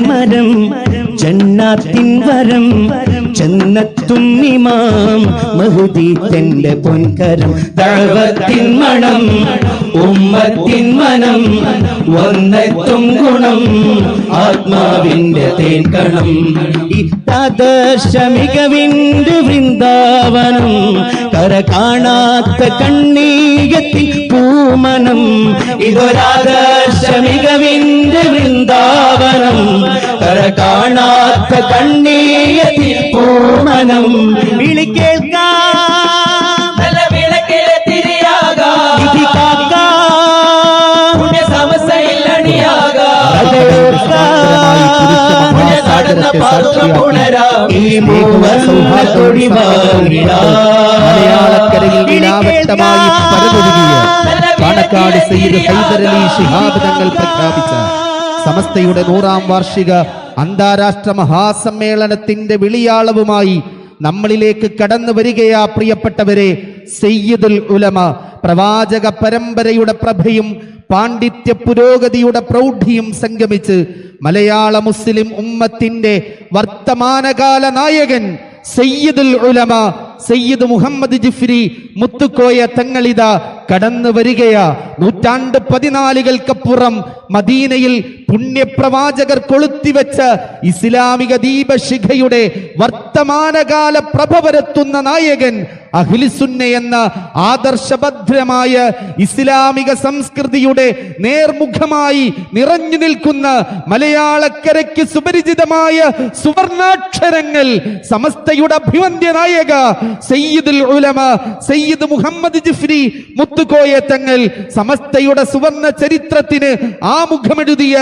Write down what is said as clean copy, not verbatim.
മരം ജന്നാത്തിൻ വരം ജന്നത്തും ഇമാം മഹ്ദി തന്റെ പൊൻകരം ദഅവത്തിൻ മണം ഉമ്മത്തിൻ മനം വന്നെത്തും ഗുണം ആത്മാവിന്റെ തേൻകണം ഇതാദർശ മികവിന്റെ വൃന്ദാവനം കര കാണാത്ത കണ്ണീയത്തിൽ പൂമനം ഇതൊരാദർശ മികവിന്റെ വൃന്ദാവനം കര കാണാത്ത കണ്ണീയത്തിൽ പൂമനം വിളി കേൾക്കാം നല്ല വിളക്കിലെ തിരിയാകാം വിധി കാക്കാം പുണ്യ സമസ്തയിൽ അണിയാകാം നടന്ന പാതുക പുണരാം ഈ മൂവർ മലയാളക്കരയിൽ വിലാവട്ടമായി പരതൊഴുകിയ പാണക്കാട് സയ്യിദ് ഹൈദരലി ശിഹാബ് തങ്ങൾ പ്രഖ്യാപിച്ച സമസ്തയുടെ 100ാം വാർഷിക അന്താരാഷ്ട്ര മഹാസമ്മേളനത്തിന്റെ വിളിയാളവുമായി നമ്മളിലേക്ക് കടന്നു വരികയാ പ്രിയപ്പെട്ടവരെ. സയ്യിദുൽ ഉലമ പ്രവാചക പരമ്പരയുടെ പ്രഭയും പാണ്ഡിത്യ പുരോഗതിയുടെ പ്രൗഢിയും സംഗമിച്ച് മലയാള മുസ്ലിം ഉമ്മത്തിന്റെ വർത്തമാനകാല നായകൻ സയ്യിദുൽ ഉലമ സയ്യിദ് മുഹമ്മദ് ജിഫ്രി മുത്തുക്കോയ തങ്ങളിതാ കടന്നു വരികയാ. 14 മദീനയിൽ പുണ്യപ്രവാചകർ കൊളുത്തിവെച്ച ഇസ്ലാമിക ദീപശിഖയുടെ വർത്തമാനകാല പ്രഭ പരത്തുന്ന നായകൻ, അഹ്ലുസുന്ന എന്ന ആദർശഭദ്രമായ ഇസ്ലാമിക സംസ്കൃതിയുടെ നേർമുഖമായി നിറഞ്ഞു നിൽക്കുന്ന മലയാളക്കരയ്ക്ക് സുപരിചിതമായ സുവർണാക്ഷരങ്ങൾ സമസ്തയുടെ അഭിവന്ദ്യ നായക സയ്യിദുൽ ഉലമ സയ്യിദ് മുഹമ്മദ് ജിഫ്രി മുത്തുക്കോയ തങ്ങൾ സമസ്തയുടെ സുവർണ ചരിത്രത്തിന് ആമുഖമെഴുതിയ